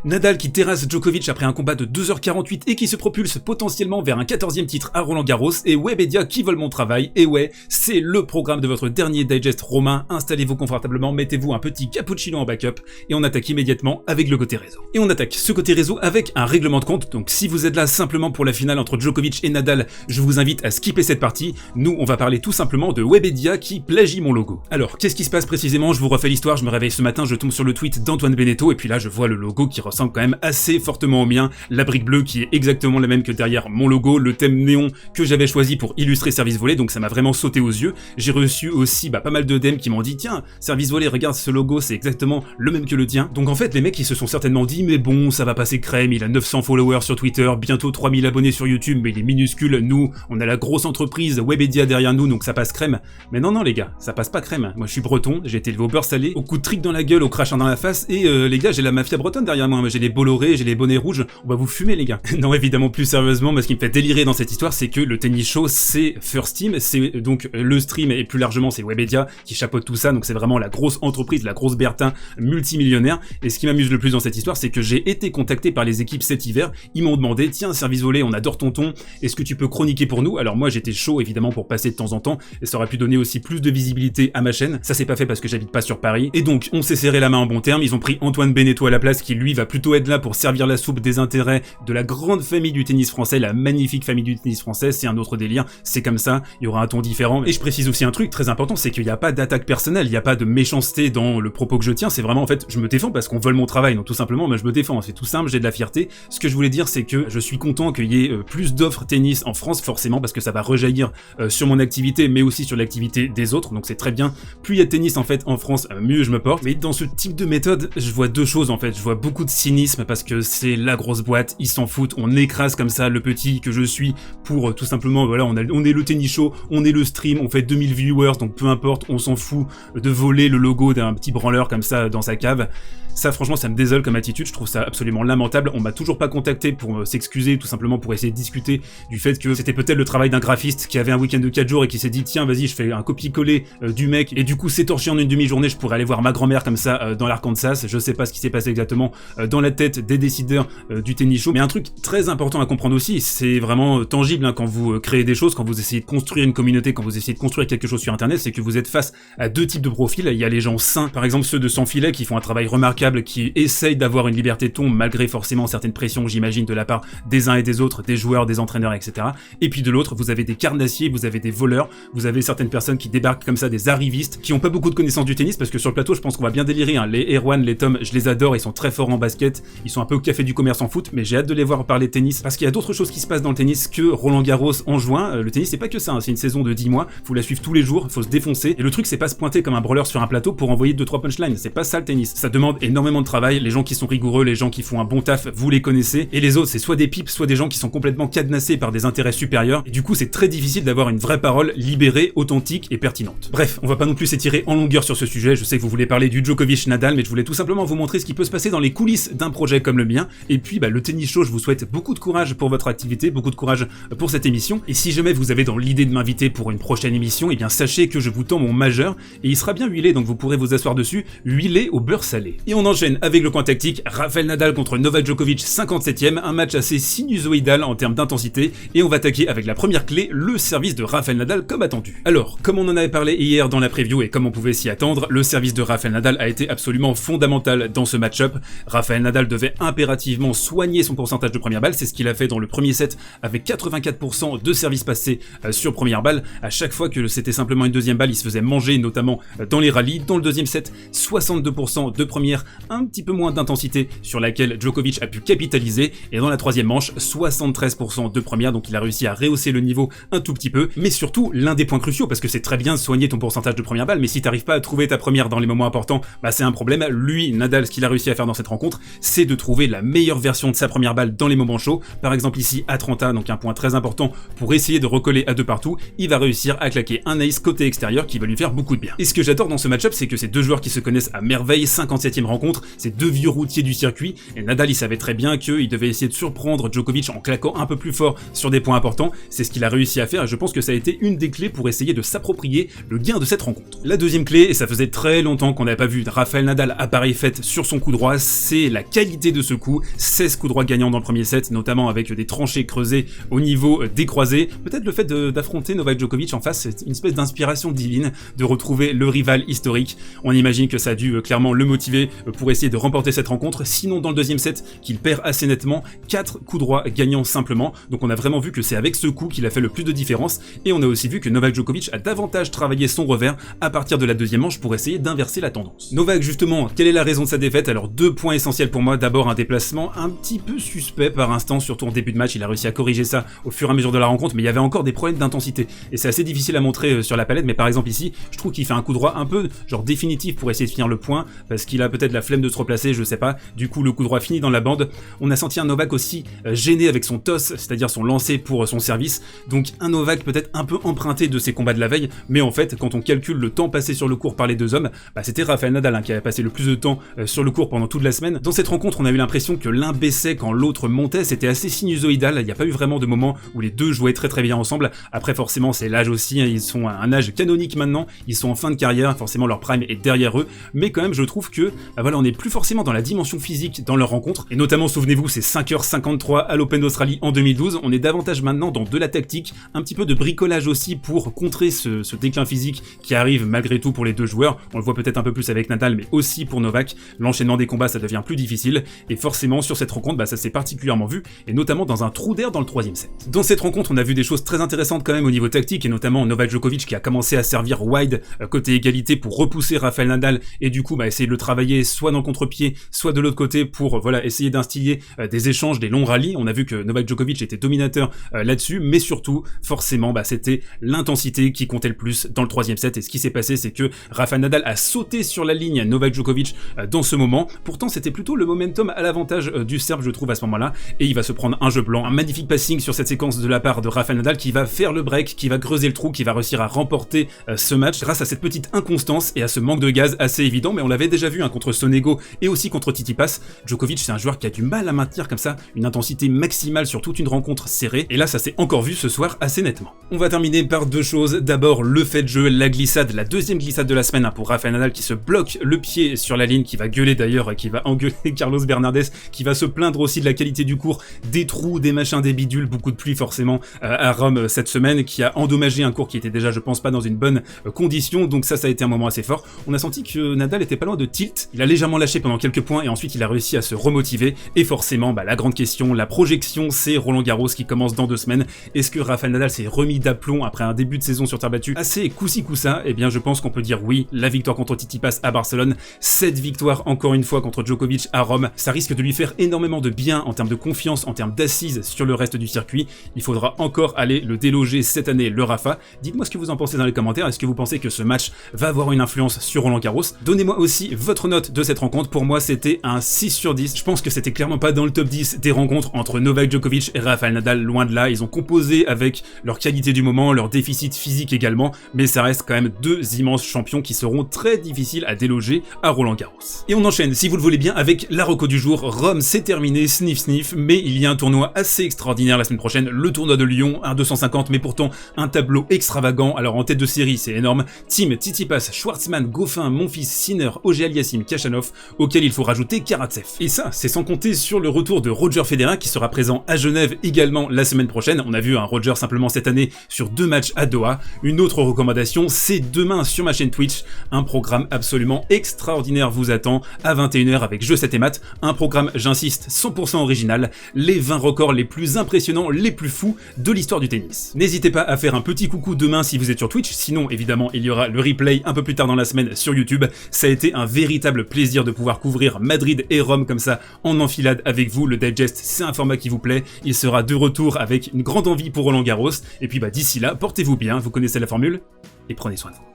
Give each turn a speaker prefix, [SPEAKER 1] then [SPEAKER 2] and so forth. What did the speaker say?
[SPEAKER 1] Nadal qui terrasse Djokovic après un combat de 2h48 et qui se propulse potentiellement vers un 14e titre à Roland Garros, et Webedia qui vole mon travail, et ouais, c'est le programme de votre dernier digest romain. Installez-vous confortablement, mettez-vous un petit cappuccino en backup, et on attaque immédiatement avec le côté réseau. Et on attaque ce côté réseau avec un règlement de compte, donc si vous êtes là simplement pour la finale entre Djokovic et Nadal, je vous invite à skipper cette partie. Nous, on va parler tout simplement de Webedia qui plagie mon logo. Alors, qu'est-ce qui se passe précisément? Je vous refais l'histoire, je me réveille ce matin, je tombe sur le tweet d'Antoine Beneteau, et puis là je vois le logo qui ressemble quand même assez fortement au mien, la brique bleue qui est exactement la même que derrière mon logo, le thème néon que j'avais choisi pour illustrer Service Volé, donc ça m'a vraiment sauté aux yeux. J'ai reçu aussi pas mal de DM qui m'ont dit tiens, Service Volé, regarde ce logo, c'est exactement le même que le tien. Donc en fait les mecs ils se sont certainement dit mais bon ça va passer crème, il a 900 followers sur Twitter, bientôt 3000 abonnés sur YouTube, mais il est minuscule, nous on a la grosse entreprise Webedia derrière nous donc ça passe crème. Mais non les gars, ça passe pas crème, moi je suis breton, j'ai été élevé au beurre salé, au coup de trick dans la gueule, au crachin dans la face, et les gars j'ai la mafia bretonne derrière moi, j'ai les Bolloré, j'ai les bonnets rouges, on va vous fumer les gars. Non évidemment plus sérieusement, mais ce qui me fait délirer dans cette histoire c'est que le tennis show c'est First Team, c'est donc le stream et plus largement c'est Webedia qui chapeaute tout ça, donc c'est vraiment la grosse entreprise, la grosse Bertin multimillionnaire. Et ce qui m'amuse le plus dans cette histoire c'est que j'ai été contacté par les équipes cet hiver, ils m'ont demandé tiens Service Volé on adore tonton, est-ce que tu peux chroniquer pour nous? Alors moi j'étais chaud évidemment pour passer de temps en temps, et ça aurait pu donner aussi plus de visibilité à ma chaîne, ça s'est pas fait parce que j'habite pas sur Paris, et donc on s'est serré la main en bon terme, ils ont pris Antoine Beneteau à la place qui lui va plutôt être là pour servir la soupe des intérêts de la grande famille du tennis français, la magnifique famille du tennis français, c'est un autre délire, c'est comme ça, il y aura un ton différent. Et je précise aussi un truc très important, c'est qu'il n'y a pas d'attaque personnelle, il n'y a pas de méchanceté dans le propos que je tiens, c'est vraiment en fait, je me défends parce qu'on vole mon travail, donc tout simplement, moi je me défends, c'est tout simple, j'ai de la fierté. Ce que je voulais dire c'est que je suis content qu'il y ait plus d'offres tennis en France, forcément, parce que ça va rejaillir sur mon activité, mais aussi sur l'activité des autres, donc c'est très bien. Plus il y a de tennis en fait en France, mieux je me porte. Mais dans ce type de méthode, je vois deux choses en fait, je vois beaucoup de cynisme parce que c'est la grosse boîte, ils s'en foutent, on écrase comme ça le petit que je suis pour tout simplement, voilà, on est le tennis show, on est le stream, on fait 2000 viewers, donc peu importe, on s'en fout de voler le logo d'un petit branleur comme ça dans sa cave. Ça franchement ça me désole comme attitude, je trouve ça absolument lamentable. On m'a toujours pas contacté pour s'excuser, tout simplement pour essayer de discuter du fait que c'était peut-être le travail d'un graphiste qui avait un week-end de 4 jours et qui s'est dit tiens vas-y je fais un copier-coller du mec, et du coup c'est torché en une demi-journée, je pourrais aller voir ma grand-mère comme ça dans l'Arkansas. Je sais pas ce qui s'est passé exactement dans la tête des décideurs du tennis show, mais un truc très important à comprendre aussi, c'est vraiment tangible hein, quand vous créez des choses, quand vous essayez de construire une communauté, quand vous essayez de construire quelque chose sur internet, c'est que vous êtes face à deux types de profils. Il y a les gens sains, par exemple ceux de Sans Filet qui font un travail remarquable, qui essayent d'avoir une liberté de ton malgré forcément certaines pressions, j'imagine, de la part des uns et des autres, des joueurs, des entraîneurs, etc. Et puis de l'autre, vous avez des carnassiers, vous avez des voleurs, vous avez certaines personnes qui débarquent comme ça, des arrivistes, qui ont pas beaucoup de connaissances du tennis, parce que sur le plateau, je pense qu'on va bien délirer, hein. Les Erwan, les Tom, je les adore, ils sont très forts en basket, ils sont un peu au café du commerce en foot, mais j'ai hâte de les voir parler tennis, parce qu'il y a d'autres choses qui se passent dans le tennis que Roland Garros en juin. Le tennis, c'est pas que ça, hein. C'est une saison de 10 mois, faut la suivre tous les jours, faut se défoncer, et le truc, c'est pas se pointer comme un brawler sur un plateau pour envoyer 2-3 punchlines, c'est pas ça le tennis. Ça demande énormément de travail, les gens qui sont rigoureux, les gens qui font un bon taf, vous les connaissez, et les autres, c'est soit des pipes, soit des gens qui sont complètement cadenassés par des intérêts supérieurs, et du coup, c'est très difficile d'avoir une vraie parole libérée, authentique et pertinente. Bref, on va pas non plus s'étirer en longueur sur ce sujet, je sais que vous voulez parler du Djokovic-Nadal, mais je voulais tout simplement vous montrer ce qui peut se passer dans les coulisses d'un projet comme le mien, et puis le tennis show, je vous souhaite beaucoup de courage pour votre activité, beaucoup de courage pour cette émission, et si jamais vous avez dans l'idée de m'inviter pour une prochaine émission, eh bien sachez que je vous tends mon majeur, et il sera bien huilé, donc vous pourrez vous asseoir dessus, huilé au beurre salé. Et on enchaîne avec le coin tactique, Rafael Nadal contre Novak Djokovic 57ème, un match assez sinusoïdal en termes d'intensité, et on va attaquer avec la première clé, le service de Rafael Nadal comme attendu. Alors, comme on en avait parlé hier dans la preview et comme on pouvait s'y attendre, le service de Rafael Nadal a été absolument fondamental dans ce match-up. Rafael Nadal devait impérativement soigner son pourcentage de première balle, c'est ce qu'il a fait dans le premier set avec 84% de services passés sur première balle. À chaque fois que c'était simplement une deuxième balle, il se faisait manger, notamment dans les rallyes. Dans le deuxième set, 62% de première, un petit peu moins d'intensité sur laquelle Djokovic a pu capitaliser, et dans la troisième manche, 73% de première, donc il a réussi à rehausser le niveau un tout petit peu, mais surtout l'un des points cruciaux, parce que c'est très bien de soigner ton pourcentage de première balle, mais si t'arrives pas à trouver ta première dans les moments importants, c'est un problème. Lui, Nadal, ce qu'il a réussi à faire dans cette rencontre, c'est de trouver la meilleure version de sa première balle dans les moments chauds, par exemple ici Atlanta, donc un point très important pour essayer de recoller à deux partout, il va réussir à claquer un ace côté extérieur qui va lui faire beaucoup de bien. Et ce que j'adore dans ce match-up, c'est que ces deux joueurs qui se connaissent à merveille, 57ème rencontre, rencontre, c'est deux vieux routiers du circuit, et Nadal il savait très bien qu'il devait essayer de surprendre Djokovic en claquant un peu plus fort sur des points importants, c'est ce qu'il a réussi à faire et je pense que ça a été une des clés pour essayer de s'approprier le gain de cette rencontre. La deuxième clé, et ça faisait très longtemps qu'on n'avait pas vu Rafael Nadal à pareille fête sur son coup droit, c'est la qualité de ce coup, 16 coups droits gagnants dans le premier set, notamment avec des tranchées creusées au niveau des croisés, peut-être le fait d'affronter Novak Djokovic en face, c'est une espèce d'inspiration divine de retrouver le rival historique, on imagine que ça a dû clairement le motiver pour essayer de remporter cette rencontre, sinon dans le deuxième set qu'il perd assez nettement, 4 coups droits gagnants simplement, donc on a vraiment vu que c'est avec ce coup qu'il a fait le plus de différence, et on a aussi vu que Novak Djokovic a davantage travaillé son revers à partir de la deuxième manche pour essayer d'inverser la tendance. Novak justement, quelle est la raison de sa défaite? Alors 2 points essentiels pour moi, d'abord un déplacement un petit peu suspect par instant, surtout en début de match, il a réussi à corriger ça au fur et à mesure de la rencontre, mais il y avait encore des problèmes d'intensité, et c'est assez difficile à montrer sur la palette, mais par exemple ici, je trouve qu'il fait un coup droit un peu genre définitif pour essayer de finir le point, parce qu'il a peut-être la flemme de se replacer, je sais pas, du coup le coup droit finit dans la bande. On a senti un Novak aussi gêné avec son toss, c'est-à-dire son lancer pour son service, donc un Novak peut-être un peu emprunté de ses combats de la veille, mais en fait quand on calcule le temps passé sur le court par les deux hommes, c'était Rafael Nadal qui avait passé le plus de temps sur le court pendant toute la semaine. Dans cette rencontre on a eu l'impression que l'un baissait quand l'autre montait, c'était assez sinusoïdal, il n'y a pas eu vraiment de moment où les deux jouaient très bien ensemble. Après forcément c'est l'âge aussi, ils sont à un âge canonique maintenant, ils sont en fin de carrière, forcément leur prime est derrière eux, mais quand même je trouve que voilà, on n'est plus forcément dans la dimension physique dans leur rencontre, et notamment souvenez-vous c'est 5h53 à l'Open d'Australie en 2012, on est davantage maintenant dans de la tactique, un petit peu de bricolage aussi pour contrer ce déclin physique qui arrive malgré tout pour les deux joueurs, on le voit peut-être un peu plus avec Nadal mais aussi pour Novak, l'enchaînement des combats ça devient plus difficile, et forcément sur cette rencontre ça s'est particulièrement vu, et notamment dans un trou d'air dans le troisième set. Dans cette rencontre on a vu des choses très intéressantes quand même au niveau tactique, et notamment Novak Djokovic qui a commencé à servir wide côté égalité pour repousser Rafael Nadal, et du coup essayer de le travailler soit dans le contre-pied, soit de l'autre côté pour voilà essayer d'instiller des échanges, des longs rallyes. On a vu que Novak Djokovic était dominateur là-dessus, mais surtout forcément c'était l'intensité qui comptait le plus dans le troisième set, et ce qui s'est passé c'est que Rafael Nadal a sauté sur la ligne Novak Djokovic dans ce moment, pourtant c'était plutôt le momentum à l'avantage du Serbe je trouve à ce moment-là, et il va se prendre un jeu blanc, un magnifique passing sur cette séquence de la part de Rafael Nadal qui va faire le break, qui va creuser le trou, qui va réussir à remporter ce match grâce à cette petite inconstance et à ce manque de gaz assez évident, mais on l'avait déjà vu contre Sonego et aussi contre Tsitsipas. Djokovic c'est un joueur qui a du mal à maintenir comme ça une intensité maximale sur toute une rencontre serrée, et là ça s'est encore vu ce soir assez nettement. On va terminer par deux choses, d'abord le fait de jeu, la glissade, la deuxième glissade de la semaine pour Rafael Nadal qui se bloque le pied sur la ligne, qui va gueuler d'ailleurs, qui va engueuler Carlos Bernardes, qui va se plaindre aussi de la qualité du court, des trous, des machins, des bidules, beaucoup de pluie forcément à Rome cette semaine, qui a endommagé un court qui était déjà je pense pas dans une bonne condition, donc ça a été un moment assez fort. On a senti que Nadal était pas loin de tilt, il a légèrement lâché pendant quelques points et ensuite il a réussi à se remotiver, et forcément la grande question, la projection, c'est Roland Garros qui commence dans 2 semaines. Est-ce que Rafael Nadal s'est remis d'aplomb après un début de saison sur terre battue assez coussi coussa? Eh bien je pense qu'on peut dire oui, la victoire contre Tsitsipas à Barcelone, cette victoire encore une fois contre Djokovic à Rome, ça risque de lui faire énormément de bien en termes de confiance, en termes d'assises sur le reste du circuit. Il faudra encore aller le déloger cette année, le Rafa. Dites-moi ce que vous en pensez dans les commentaires, est-ce que vous pensez que ce match va avoir une influence sur Roland Garros? Donnez-moi aussi votre note de cette rencontre, pour moi c'était un 6 sur 10, je pense que c'était clairement pas dans le top 10 des rencontres entre Novak Djokovic et Rafael Nadal, loin de là, ils ont composé avec leur qualité du moment, leur déficit physique également, mais ça reste quand même 2 immenses champions qui seront très difficiles à déloger à Roland Garros. Et on enchaîne, si vous le voulez bien, avec la reco du jour. Rome c'est terminé, sniff sniff, mais il y a un tournoi assez extraordinaire la semaine prochaine, le tournoi de Lyon, un 250, mais pourtant un tableau extravagant. Alors en tête de série c'est énorme, Thiem, Tsitsipas, Schwartzmann, Goffin, Monfils, Sinner, Auger-Aliassime, Khachanov, auquel il faut rajouter Karatsev. Et ça c'est sans compter sur le retour de Roger Federer qui sera présent à Genève également la semaine prochaine. On a vu un Roger simplement cette année sur 2 matchs à Doha. Une autre recommandation, c'est demain sur ma chaîne Twitch, un programme absolument extraordinaire vous attend à 21h avec Jeux 7 et Maths, un programme, j'insiste, 100% original, les 20 records les plus impressionnants, les plus fous de l'histoire du tennis. N'hésitez pas à faire un petit coucou demain si vous êtes sur Twitch, sinon évidemment il y aura le replay un peu plus tard dans la semaine sur YouTube. Ça a été un véritable plaisir de pouvoir couvrir Madrid et Rome comme ça en enfilade avec vous. Le digest c'est un format qui vous plaît, il sera de retour avec une grande envie pour Roland Garros, et puis d'ici là portez-vous bien, vous connaissez la formule, et prenez soin de vous.